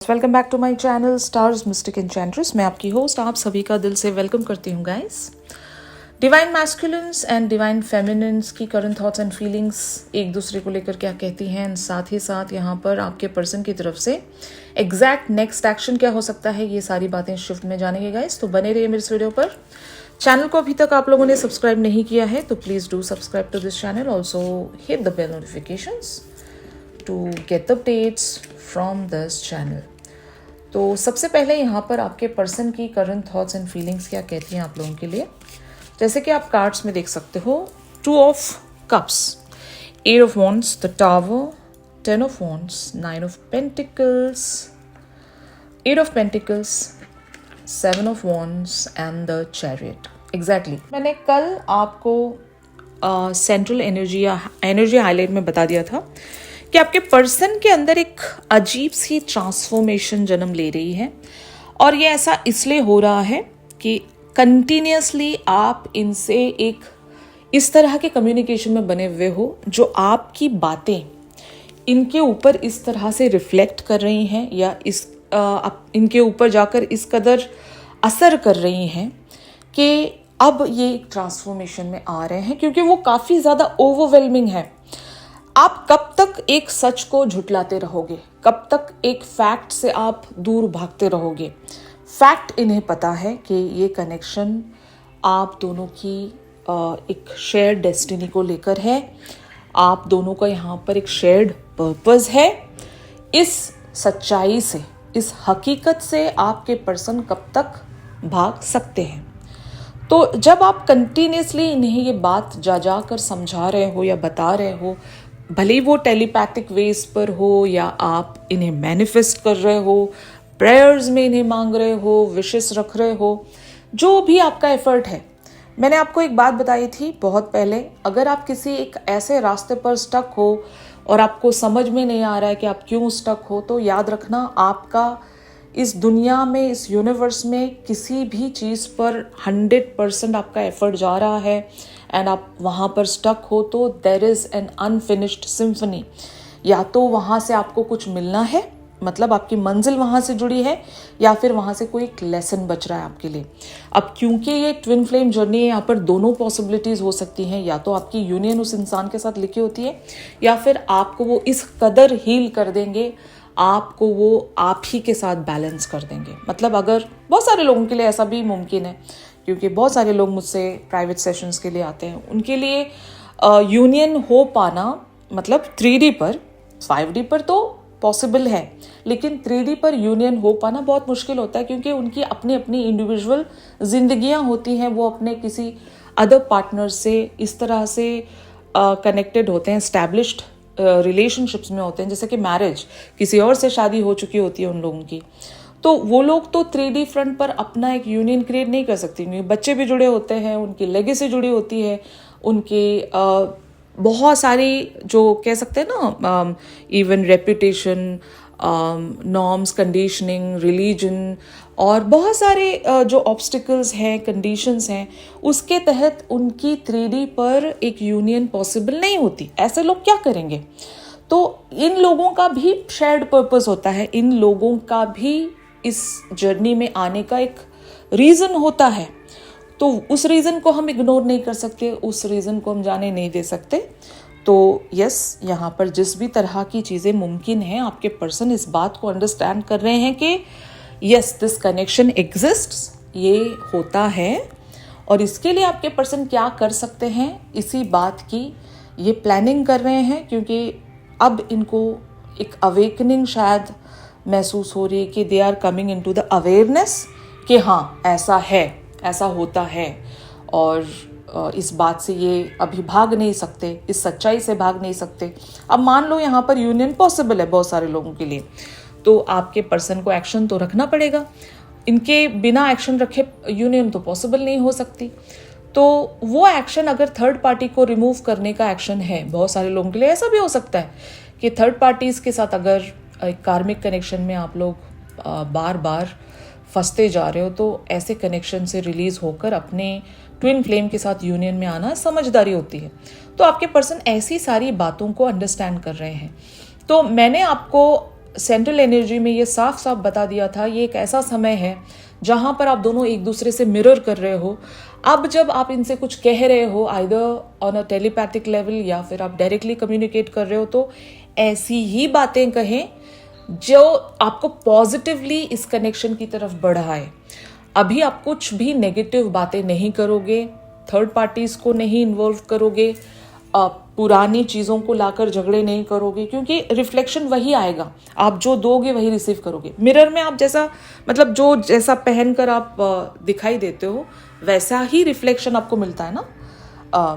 Welcome back to my channel stars mystic enchantress. मैं आपकी host आप सभी का दिल से वेलकम करती हूँ guys. Divine masculines and divine feminines की करंट थॉट्स एंड फीलिंग्स एक दूसरे को लेकर क्या कहती हैं, साथ ही साथ यहाँ पर आपके पर्सन की तरफ से एग्जैक्ट नेक्स्ट एक्शन क्या हो सकता है, ये सारी बातें शिफ्ट में जानेंगे गाइस। तो बने रहिए मेरे इस वीडियो पर। चैनल को अभी तक आप लोगों ने सब्सक्राइब नहीं किया है तो please do subscribe to this channel, also hit the bell notifications to get the updates from this channel. तो सबसे पहले यहाँ पर आपके पर्सन की करंट थॉट्स एंड फीलिंग्स क्या कहती हैं आप लोगों के लिए। जैसे कि आप कार्ड्स में देख सकते हो, 2 of cups, 8 of wands, the tower, 10 of wands, 9 of pentacles, 8 of pentacles, 7 of wands and the chariot. Exactly मैंने कल आपको सेंट्रल एनर्जी या एनर्जी हाईलाइट में बता दिया था कि आपके पर्सन के अंदर एक अजीब सी ट्रांसफॉर्मेशन जन्म ले रही है, और ये ऐसा इसलिए हो रहा है कि कंटिन्यूसली आप इनसे एक इस तरह के कम्युनिकेशन में बने हुए हो जो आपकी बातें इनके ऊपर इस तरह से रिफ्लेक्ट कर रही हैं या इनके ऊपर जाकर इस कदर असर कर रही हैं कि अब ये एक ट्रांसफॉर्मेशन में आ रहे हैं, क्योंकि वो काफ़ी ज़्यादा ओवरवेलमिंग है। आप कब तक एक सच को झुटलाते रहोगे, कब तक एक फैक्ट से आप दूर भागते रहोगे। फैक्ट इन्हें पता है कि ये कनेक्शन आप दोनों की एक शेयर्ड डेस्टिनी को लेकर है, आप दोनों का यहाँ पर एक शेयर्ड पर्पस है। इस सच्चाई से, इस हकीकत से आपके पर्सन कब तक भाग सकते हैं। तो जब आप कंटिन्यूसली इन्हें ये बात जा कर समझा रहे हो या बता रहे हो, भले वो टेलीपैथिक वेज पर हो या आप इन्हें मैनिफेस्ट कर रहे हो, प्रेयर्स में इन्हें मांग रहे हो, विशेस रख रहे हो, जो भी आपका एफर्ट है। मैंने आपको एक बात बताई थी बहुत पहले, अगर आप किसी एक ऐसे रास्ते पर स्टक हो और आपको समझ में नहीं आ रहा है कि आप क्यों स्टक हो, तो याद रखना आपका इस दुनिया में, इस यूनिवर्स में किसी भी चीज़ पर 100% आपका एफर्ट जा रहा है एंड आप वहाँ पर स्टक हो तो there is an unfinished symphony. या तो वहाँ से आपको कुछ मिलना है, मतलब आपकी मंजिल वहाँ से जुड़ी है, या फिर वहाँ से कोई एक लेसन बच रहा है आपके लिए। अब क्योंकि ये ट्विन फ्लेम जर्नी है, यहाँ पर दोनों पॉसिबिलिटीज़ हो सकती हैं। या तो आपकी यूनियन उस इंसान के साथ लिखी होती है, या फिर आपको वो इस कदर हील कर देंगे, आपको वो आप ही के साथ बैलेंस कर देंगे। मतलब अगर बहुत सारे लोगों के लिए ऐसा भी मुमकिन है, क्योंकि बहुत सारे लोग मुझसे प्राइवेट सेशंस के लिए आते हैं, उनके लिए यूनियन हो पाना, मतलब 3D पर, 5D पर तो पॉसिबल है, लेकिन 3D पर यूनियन हो पाना बहुत मुश्किल होता है, क्योंकि उनकी अपनी अपनी इंडिविजुअल जिंदगियां होती हैं। वो अपने किसी अदर पार्टनर से इस तरह से कनेक्टेड होते हैं, एस्टैब्लिश्ड रिलेशनशिप्स में होते हैं, जैसे कि मैरिज, किसी और से शादी हो चुकी होती है उन लोगों की। तो वो लोग तो 3D फ्रंट पर अपना एक यूनियन क्रिएट नहीं कर सकती, क्योंकि बच्चे भी जुड़े होते हैं, उनकी लेगेसी जुड़ी होती है, उनकी बहुत सारी जो कह सकते हैं ना, even reputation, norms, conditioning, religion और बहुत सारे जो ऑब्स्टिकल्स हैं, कंडीशंस हैं, उसके तहत उनकी 3D पर एक यूनियन पॉसिबल नहीं होती। ऐसे लोग क्या करेंगे? तो इन लोगों का भी शेयर्ड पर्पस होता है, इन लोगों का भी इस जर्नी में आने का एक रीज़न होता है। तो उस रीज़न को हम इग्नोर नहीं कर सकते, उस रीज़न को हम जाने नहीं दे सकते। तो यस, यहाँ पर जिस भी तरह की चीज़ें मुमकिन हैं, आपके पर्सन इस बात को अंडरस्टैंड कर रहे हैं कि यस, दिस कनेक्शन एग्जिस्ट्स, ये होता है। और इसके लिए आपके पर्सन क्या कर सकते हैं, इसी बात की ये प्लानिंग कर रहे हैं, क्योंकि अब इनको एक अवेकनिंग शायद महसूस हो रही है कि they are coming into the awareness कि हाँ, ऐसा है, ऐसा होता है, और इस बात से ये अभी भाग नहीं सकते, इस सच्चाई से भाग नहीं सकते। अब मान लो यहाँ पर यूनियन पॉसिबल है बहुत सारे लोगों के लिए, तो आपके पर्सन को एक्शन तो रखना पड़ेगा। इनके बिना एक्शन रखे यूनियन तो पॉसिबल नहीं हो सकती। तो वो एक्शन अगर थर्ड पार्टी को रिमूव करने का एक्शन है, बहुत सारे लोगों के लिए ऐसा भी हो सकता है कि थर्ड पार्टीज़ के साथ अगर एक कार्मिक कनेक्शन में आप लोग बार बार फंसते जा रहे हो, तो ऐसे कनेक्शन से रिलीज होकर अपने ट्विन फ्लेम के साथ यूनियन में आना समझदारी होती है। तो आपके पर्सन ऐसी सारी बातों को अंडरस्टैंड कर रहे हैं। तो मैंने आपको सेंट्रल एनर्जी में ये साफ साफ बता दिया था, ये एक ऐसा समय है जहां पर आप दोनों एक दूसरे से मिरर कर रहे हो। अब जब आप इनसे कुछ कह रहे हो either on a telepathic level या फिर आप डायरेक्टली कम्युनिकेट कर रहे हो, तो ऐसी ही बातें कहें जो आपको पॉजिटिवली इस कनेक्शन की तरफ बढ़ाए। अभी आप कुछ भी नेगेटिव बातें नहीं करोगे, थर्ड पार्टीज को नहीं इन्वॉल्व करोगे, पुरानी चीज़ों को लाकर झगड़े नहीं करोगे, क्योंकि रिफ्लेक्शन वही आएगा, आप जो दोगे वही रिसीव करोगे। मिरर में आप जैसा मतलब जो जैसा पहनकर आप दिखाई देते हो वैसा ही रिफ्लेक्शन आपको मिलता है ना।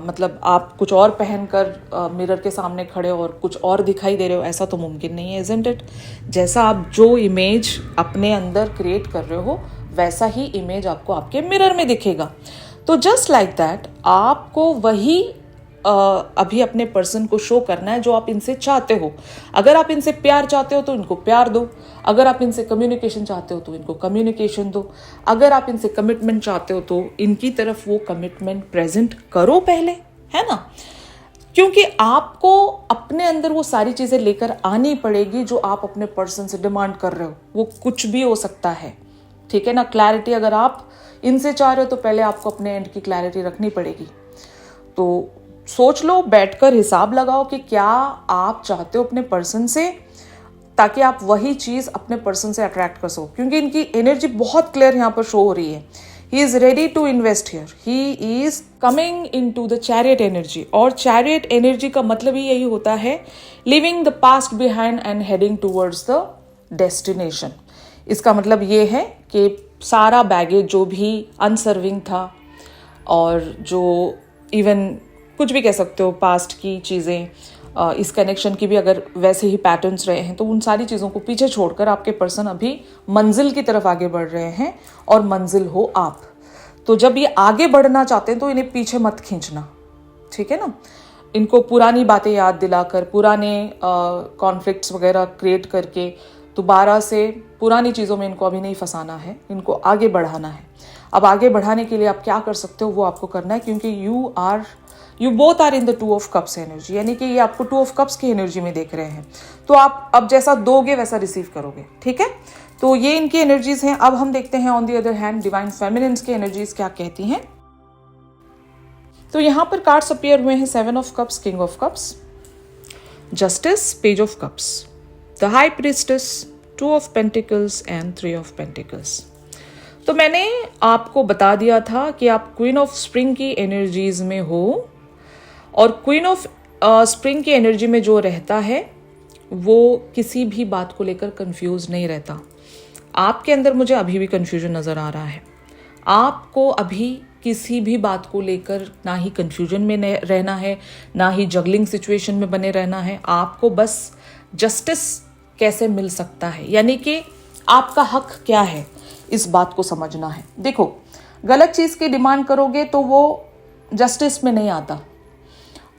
मतलब आप कुछ और पहनकर मिरर के सामने खड़े और कुछ और दिखाई दे रहे हो, ऐसा तो मुमकिन नहीं है, इजंट इट। जैसा आप जो इमेज अपने अंदर क्रिएट कर रहे हो वैसा ही इमेज आपको आपके मिरर में दिखेगा। तो जस्ट लाइक दैट आपको वही अभी अपने पर्सन को शो करना है जो आप इनसे चाहते हो। अगर आप इनसे प्यार चाहते हो तो इनको प्यार दो, अगर आप इनसे कम्युनिकेशन चाहते हो तो इनको कम्युनिकेशन दो, अगर आप इनसे कमिटमेंट चाहते हो तो इनकी तरफ वो कमिटमेंट प्रेजेंट करो पहले, है ना। क्योंकि आपको अपने अंदर वो सारी चीजें लेकर आनी पड़ेगी जो आप अपने पर्सन से डिमांड कर रहे हो। वो कुछ भी हो सकता है, ठीक है ना। क्लैरिटी अगर आप इनसे चाह रहे हो तो पहले आपको अपने एंड की क्लैरिटी रखनी पड़ेगी। तो सोच लो, बैठकर हिसाब लगाओ कि क्या आप चाहते हो अपने पर्सन से, ताकि आप वही चीज अपने पर्सन से अट्रैक्ट कर सको। क्योंकि इनकी एनर्जी बहुत क्लियर यहाँ पर शो हो रही है। He is ready to invest here, he is coming in to the chariot energy. और चैरियट एनर्जी का मतलब ही यही होता है, living the past behind and heading towards the destination. इसका मतलब ये है कि सारा बैगेज जो भी अनसर्विंग था और जो इवन कुछ भी कह सकते हो पास्ट की चीज़ें, इस कनेक्शन की भी अगर वैसे ही पैटर्न्स रहे हैं, तो उन सारी चीज़ों को पीछे छोड़कर आपके पर्सन अभी मंजिल की तरफ आगे बढ़ रहे हैं और मंजिल हो आप। तो जब ये आगे बढ़ना चाहते हैं तो इन्हें पीछे मत खींचना, ठीक है ना। इनको पुरानी बातें याद दिलाकर, पुराने कॉन्फ्लिक्ट्स वगैरह क्रिएट करके दोबारा से पुरानी चीज़ों में इनको अभी नहीं फंसाना है, इनको आगे बढ़ाना है। अब आगे बढ़ाने के लिए आप क्या कर सकते हो वो आपको करना है, क्योंकि you both are in the two of cups energy, यानी कि ये आपको टू ऑफ कप्स की एनर्जी में देख रहे हैं। तो आप अब जैसा दोगे वैसा रिसीव करोगे, ठीक है। तो ये इनकी एनर्जीज हैं। अब हम देखते हैं on the other hand divine feminines की एनर्जीज क्या कहती हैं। तो यहां पर कार्ड्स अपीयर हुए हैं, 7 of cups, king of cups, justice, page of cups, the high priestess, 2 of pentacles and 3 of pentacles. तो मैंने आपको बता दिया था कि आप क्वीन ऑफ स्प्रिंग की एनर्जीज में हो, और क्वीन ऑफ स्प्रिंग की एनर्जी में जो रहता है वो किसी भी बात को लेकर कंफ्यूज नहीं रहता। आपके अंदर मुझे अभी भी कंफ्यूजन नज़र आ रहा है। आपको अभी किसी भी बात को लेकर ना ही कंफ्यूजन में रहना है, ना ही जगलिंग सिचुएशन में बने रहना है। आपको बस जस्टिस कैसे मिल सकता है, यानी कि आपका हक क्या है, इस बात को समझना है। देखो, गलत चीज़ की डिमांड करोगे तो वो जस्टिस में नहीं आता।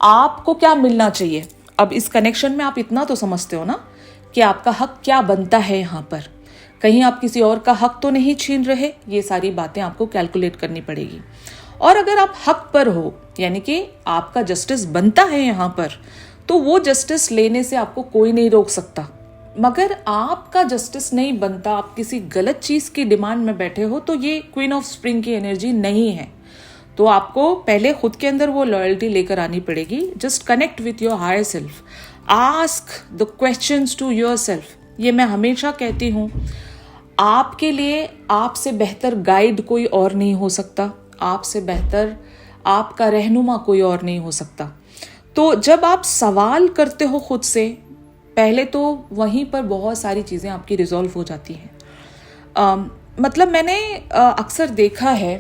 आपको क्या मिलना चाहिए, अब इस कनेक्शन में आप इतना तो समझते हो ना कि आपका हक क्या बनता है। यहाँ पर कहीं आप किसी और का हक तो नहीं छीन रहे, ये सारी बातें आपको कैलकुलेट करनी पड़ेगी। और अगर आप हक पर हो, यानी कि आपका जस्टिस बनता है यहाँ पर, तो वो जस्टिस लेने से आपको कोई नहीं रोक सकता। मगर आपका जस्टिस नहीं बनता, आप किसी गलत चीज़ की डिमांड में बैठे हो, तो ये क्वीन ऑफ स्प्रिंग की एनर्जी नहीं है। तो आपको पहले खुद के अंदर वो लॉयल्टी लेकर आनी पड़ेगी। Just connect with your higher self, ask the questions to yourself. ये मैं हमेशा कहती हूँ, आपके लिए आपसे बेहतर गाइड कोई और नहीं हो सकता, आपसे बेहतर आपका रहनुमा कोई और नहीं हो सकता। तो जब आप सवाल करते हो खुद से, पहले तो वहीं पर बहुत सारी चीज़ें आपकी रिजॉल्व हो जाती हैं। मतलब मैंने अक्सर देखा है,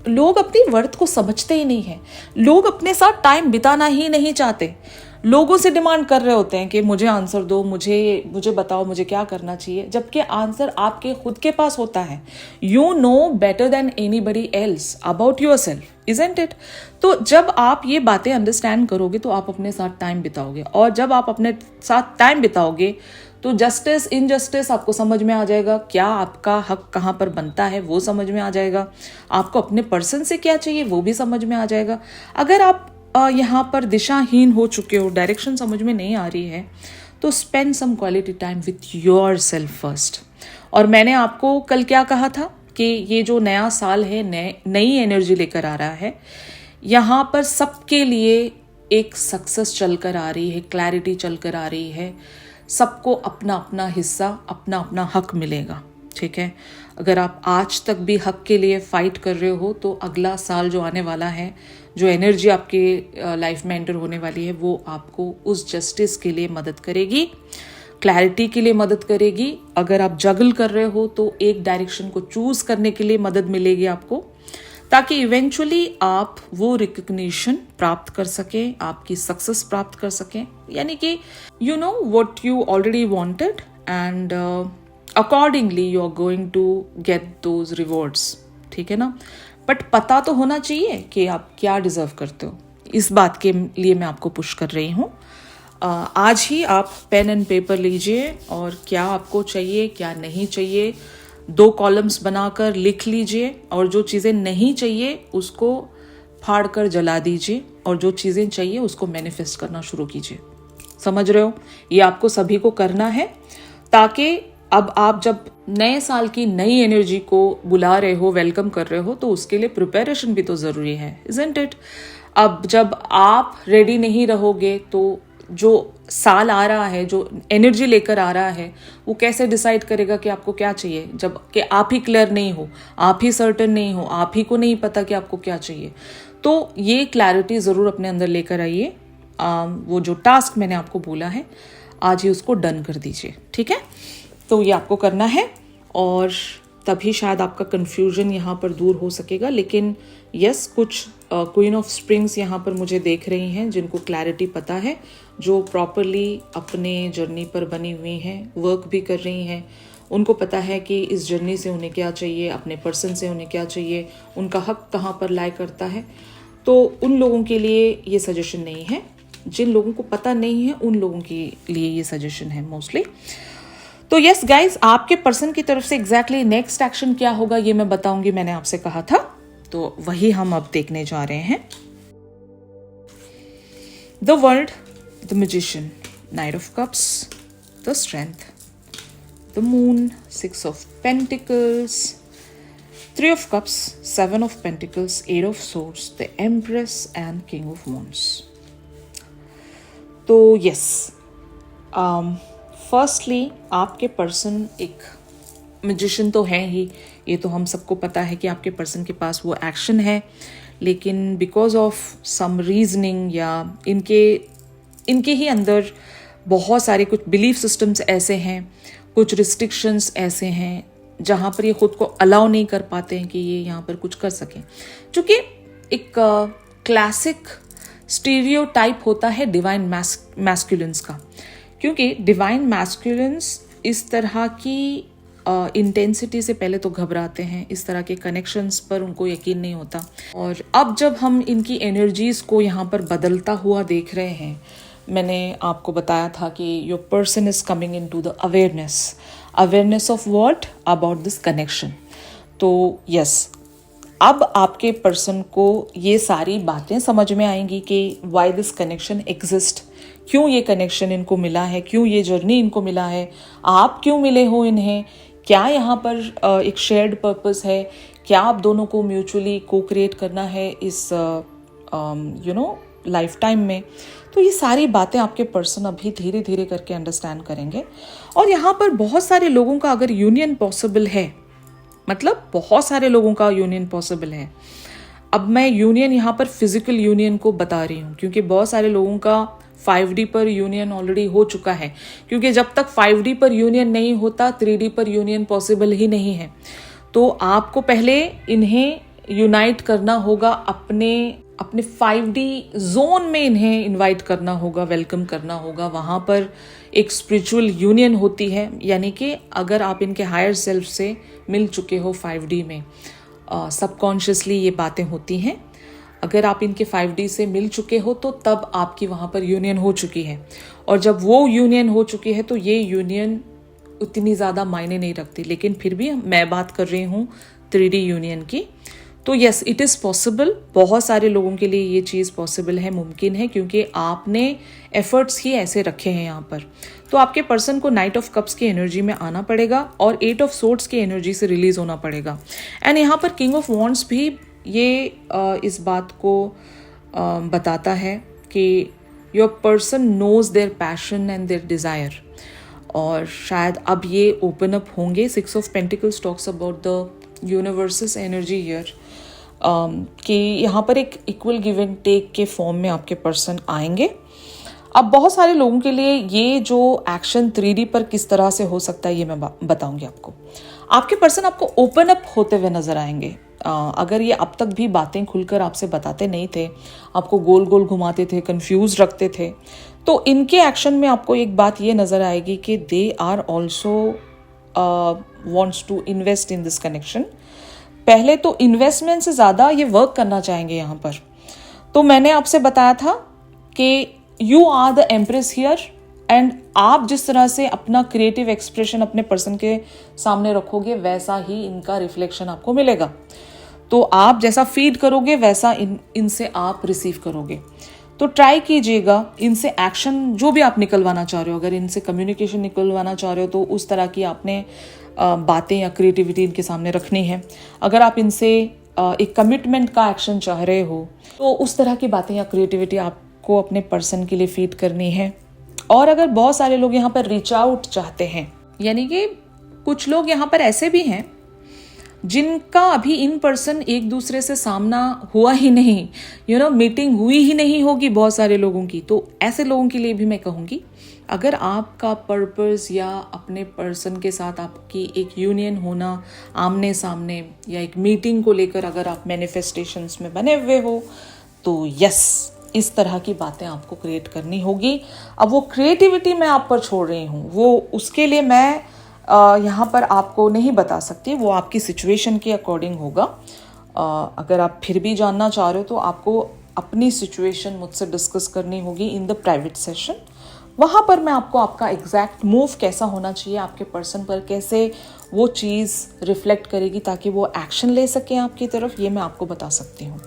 लोग अपनी वर्थ को समझते ही नहीं हैं। लोग अपने साथ टाइम बिताना ही नहीं चाहते, लोगों से डिमांड कर रहे होते हैं कि मुझे आंसर दो, मुझे बताओ मुझे क्या करना चाहिए, जबकि आंसर आपके खुद के पास होता है। You know better than anybody else about your self, isn't it. तो जब आप ये बातें अंडरस्टैंड करोगे तो आप अपने साथ टाइम बिताओगे, और जब आप अपने साथ टाइम बिताओगे तो जस्टिस इनजस्टिस आपको समझ में आ जाएगा, क्या आपका हक कहाँ पर बनता है वो समझ में आ जाएगा, आपको अपने पर्सन से क्या चाहिए वो भी समझ में आ जाएगा। अगर आप यहाँ पर दिशाहीन हो चुके हो, डायरेक्शन समझ में नहीं आ रही है, तो spend some quality time with yourself first. और मैंने आपको कल क्या कहा था कि ये जो नया साल है नई एनर्जी लेकर आ रहा है, यहाँ पर सबके लिए एक सक्सेस चल कर आ रही है, क्लैरिटी चल कर आ रही है, सबको अपना अपना हिस्सा, अपना अपना हक मिलेगा। ठीक है, अगर आप आज तक भी हक के लिए फाइट कर रहे हो तो अगला साल जो आने वाला है, जो एनर्जी आपके लाइफ में एंटर होने वाली है, वो आपको उस जस्टिस के लिए मदद करेगी, क्लैरिटी के लिए मदद करेगी। अगर आप जगल कर रहे हो तो एक डायरेक्शन को चूज करने के लिए मदद मिलेगी आपको, ताकि इवेंचुअली आप वो रिकग्निशन प्राप्त कर सकें, आपकी सक्सेस प्राप्त कर सकें, यानी कि you know what you already wanted and accordingly you are going to get those rewards. ठीक है ना, बट पता तो होना चाहिए कि आप क्या डिजर्व करते हो। इस बात के लिए मैं आपको पुश कर रही हूँ। आज ही आप पेन एंड पेपर लीजिए और क्या आपको चाहिए क्या नहीं चाहिए 2 कॉलम्स बनाकर लिख लीजिए, और जो चीज़ें नहीं चाहिए उसको फाड़ कर जला दीजिए, और जो चीज़ें चाहिए उसको मैनिफेस्ट करना शुरू कीजिए। समझ रहे हो, ये आपको सभी को करना है, ताकि अब आप जब नए साल की नई एनर्जी को बुला रहे हो, वेलकम कर रहे हो, तो उसके लिए प्रिपरेशन भी तो ज़रूरी है, इज़न्ट इट। अब जब आप रेडी नहीं रहोगे तो जो साल आ रहा है, जो एनर्जी लेकर आ रहा है, वो कैसे डिसाइड करेगा कि आपको क्या चाहिए, जब कि आप ही क्लियर नहीं हो, आप ही सर्टेन नहीं हो, आप ही को नहीं पता कि आपको क्या चाहिए। तो ये क्लैरिटी ज़रूर अपने अंदर लेकर आइए। वो जो टास्क मैंने आपको बोला है, आज ही उसको डन कर दीजिए। ठीक है, तो ये आपको करना है, और तभी शायद आपका कन्फ्यूजन यहाँ पर दूर हो सकेगा। लेकिन यस, कुछ क्वीन ऑफ स्प्रिंग्स यहाँ पर मुझे देख रही हैं जिनको क्लैरिटी पता है, जो प्रॉपरली अपने जर्नी पर बनी हुई हैं, वर्क भी कर रही हैं। उनको पता है कि इस जर्नी से उन्हें क्या चाहिए, अपने पर्सन से उन्हें क्या चाहिए, उनका हक कहाँ पर लाई करता है। तो उन लोगों के लिए ये सजेशन नहीं है, जिन लोगों को पता नहीं है उन लोगों के लिए ये सजेशन है मोस्टली। तो यस गाइज, आपके पर्सन की तरफ से एग्जैक्टली नेक्स्ट एक्शन क्या होगा ये मैं बताऊंगी, मैंने आपसे कहा था, तो वही हम अब देखने जा रहे हैं। The world, the magician, night of cups, the strength, the moon, 6 of pentacles, 3 of cups, 7 of pentacles, 8 of swords, the empress and king of wands. तो यस, फर्स्टली आपके पर्सन एक मैजिशियन तो है ही, ये तो हम सबको पता है कि आपके पर्सन के पास वो एक्शन है, लेकिन बिकॉज ऑफ सम रीजनिंग या इनके ही अंदर बहुत सारे कुछ बिलीफ सिस्टम्स ऐसे हैं, कुछ रिस्ट्रिक्शंस ऐसे हैं जहाँ पर ये खुद को अलाउ नहीं कर पाते हैं कि ये यहाँ पर कुछ कर सकें। चूँकि एक क्लासिक स्टीरियोटाइप होता है डिवाइन मैस्कुलिन्स का, क्योंकि डिवाइन मैस्कुलिन्स इस तरह की इंटेंसिटी से पहले तो घबराते हैं, इस तरह के कनेक्शंस पर उनको यकीन नहीं होता। और अब जब हम इनकी एनर्जीज़ को यहाँ पर बदलता हुआ देख रहे हैं, मैंने आपको बताया था कि your person is coming in to the awareness of what about this connection. तो यस, अब आपके पर्सन को ये सारी बातें समझ में आएंगी कि वाई दिस कनेक्शन एग्जिस्ट, क्यों ये कनेक्शन इनको मिला है, क्यों ये जर्नी इनको मिला है, आप क्यों मिले हो इन्हें, क्या यहाँ पर एक शेयर्ड पर्पस है, क्या आप दोनों को म्यूचुअली को क्रिएट करना है इस लाइफ टाइम में। तो ये सारी बातें आपके पर्सन अभी धीरे धीरे करके अंडरस्टैंड करेंगे। और यहाँ पर बहुत सारे लोगों का अगर यूनियन पॉसिबल है, मतलब बहुत सारे लोगों का यूनियन पॉसिबल है। अब मैं यूनियन यहाँ पर फिजिकल यूनियन को बता रही हूँ, क्योंकि बहुत सारे लोगों का 5D पर यूनियन ऑलरेडी हो चुका है, क्योंकि जब तक 5D पर यूनियन नहीं होता 3D पर यूनियन पॉसिबल ही नहीं है। तो आपको पहले इन्हें यूनाइट करना होगा, अपने 5D जोन में इन्हें इनवाइट करना होगा, वेलकम करना होगा। वहाँ पर एक स्पिरिचुअल यूनियन होती है, यानी कि अगर आप इनके हायर सेल्फ से मिल चुके हो 5D में, सबकॉन्शियसली ये बातें होती हैं। अगर आप इनके 5D से मिल चुके हो तो तब आपकी वहाँ पर यूनियन हो चुकी है। और जब वो यूनियन हो चुकी है तो ये यूनियन उतनी ज़्यादा मायने नहीं रखती, लेकिन फिर भी मैं बात कर रही हूँ 3D यूनियन की। तो यस, इट इज़ पॉसिबल, बहुत सारे लोगों के लिए ये चीज़ पॉसिबल है, मुमकिन है, क्योंकि आपने एफर्ट्स ही ऐसे रखे हैं यहाँ पर। तो आपके पर्सन को नाइट ऑफ कप्स की एनर्जी में आना पड़ेगा और 8 ऑफ सोर्ड्स की एनर्जी से रिलीज होना पड़ेगा। एंड यहाँ पर किंग ऑफ वॉन्ड्स भी ये इस बात को बताता है कि your person knows their passion and their desire, और शायद अब ये ओपन अप होंगे। 6 of pentacles talks about the universe's energy here, कि यहाँ पर एक इक्वल गिव एंड टेक के फॉर्म में आपके पर्सन आएंगे। अब बहुत सारे लोगों के लिए ये जो एक्शन 3D पर किस तरह से हो सकता है ये मैं बताऊंगी आपको। आपके पर्सन आपको ओपन अप होते हुए नजर आएंगे। अगर ये अब तक भी बातें खुलकर आपसे बताते नहीं थे, आपको गोल गोल घुमाते थे, कंफ्यूज रखते थे, तो इनके एक्शन में आपको एक बात ये नजर आएगी कि they are also wants to invest in this connection. पहले तो इन्वेस्टमेंट से ज़्यादा ये वर्क करना चाहेंगे यहाँ पर। तो मैंने आपसे बताया था कि you are the empress here, and आप जिस तरह से अपना क्रिएटिव एक्सप्रेशन अपने पर्सन के सामने रखोगे वैसा ही इनका रिफ्लेक्शन आपको मिलेगा। तो आप जैसा फीड करोगे वैसा इनसे आप रिसीव करोगे। तो ट्राई कीजिएगा इनसे एक्शन जो भी आप निकलवाना चाह रहे हो, अगर इनसे कम्युनिकेशन निकलवाना चाह रहे हो तो उस तरह की आपने बातें या क्रिएटिविटी इनके सामने रखनी है। अगर आप इनसे एक कमिटमेंट का एक्शन चाह रहे हो तो उस तरह की बातें या क्रिएटिविटी आपको अपने पर्सन के लिए फीड करनी है। और अगर बहुत सारे लोग यहाँ पर रीच आउट चाहते हैं, यानी कि कुछ लोग यहाँ पर ऐसे भी हैं जिनका अभी इन पर्सन एक दूसरे से सामना हुआ ही नहीं, मीटिंग हुई ही नहीं होगी बहुत सारे लोगों की, तो ऐसे लोगों के लिए भी मैं कहूँगी अगर आपका पर्पस या अपने पर्सन के साथ आपकी एक यूनियन होना आमने सामने या एक मीटिंग को लेकर अगर आप मैनिफेस्टेशंस में बने हुए हो तो यस, इस तरह की बातें आपको क्रिएट करनी होगी। अब वो क्रिएटिविटी मैं आप पर छोड़ रही हूँ, वो उसके लिए मैं यहाँ पर आपको नहीं बता सकती, वो आपकी सिचुएशन के अकॉर्डिंग होगा। अगर आप फिर भी जानना चाह रहे हो तो आपको अपनी सिचुएशन मुझसे डिस्कस करनी होगी इन द प्राइवेट सेशन। वहाँ पर मैं आपको आपका एग्जैक्ट मूव कैसा होना चाहिए, आपके पर्सन पर कैसे वो चीज़ रिफ्लेक्ट करेगी ताकि वो एक्शन ले सकें आपकी तरफ, ये मैं आपको बता सकती हूँ,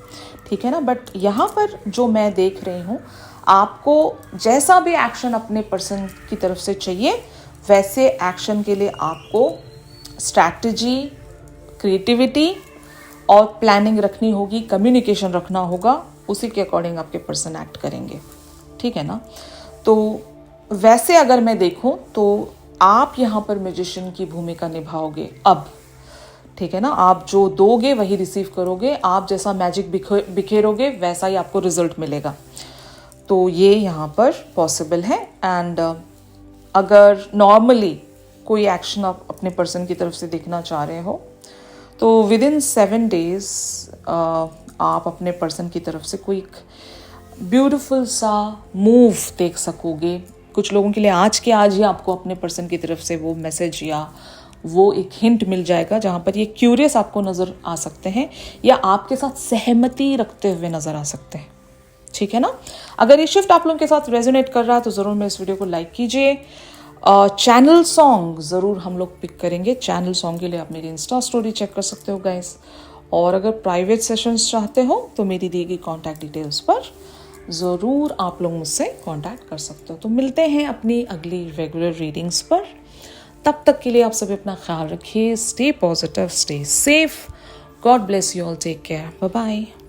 ठीक है ना। बट यहाँ पर जो मैं देख रही हूँ, आपको जैसा भी एक्शन अपने पर्सन की तरफ से चाहिए वैसे एक्शन के लिए आपको स्ट्रैटेजी, क्रिएटिविटी और प्लानिंग रखनी होगी, कम्युनिकेशन रखना होगा, उसी के अकॉर्डिंग आपके पर्सन एक्ट करेंगे, ठीक है ना। तो वैसे अगर मैं देखूं तो आप यहाँ पर मैजिशियन की भूमिका निभाओगे अब, ठीक है ना। आप जो दोगे वही रिसीव करोगे, आप जैसा मैजिक बिखेरोगे वैसा ही आपको रिजल्ट मिलेगा। तो ये यहाँ पर पॉसिबल है। एंड अगर नॉर्मली कोई एक्शन आप अपने पर्सन की तरफ से देखना चाह रहे हो तो विद इन 7 days आप अपने पर्सन की तरफ से कोई ब्यूटीफुल सा मूव देख सकोगे। कुछ लोगों के लिए आज के आज ही आपको अपने पर्सन की तरफ से वो मैसेज या वो एक हिंट मिल जाएगा जहाँ पर ये क्यूरियस आपको नज़र आ सकते हैं या आपके साथ सहमति रखते हुए नज़र आ सकते हैं, ठीक है ना। अगर ये शिफ्ट आप लोगों के साथ रेजोनेट कर रहा है तो ज़रूर मेरे इस वीडियो को लाइक कीजिए। चैनल सॉन्ग ज़रूर हम लोग पिक करेंगे। चैनल सॉन्ग के लिए आप मेरी इंस्टा स्टोरी चेक कर सकते हो गाइस। और अगर प्राइवेट सेशंस चाहते हो तो मेरी दी गई कॉन्टैक्ट डिटेल्स पर ज़रूर आप लोग मुझसे कॉन्टैक्ट कर सकते हो। तो मिलते हैं अपनी अगली रेगुलर रीडिंग्स पर। तब तक के लिए आप सभी अपना ख्याल रखिए। Stay positive, stay safe. God bless you all, take care, bye bye.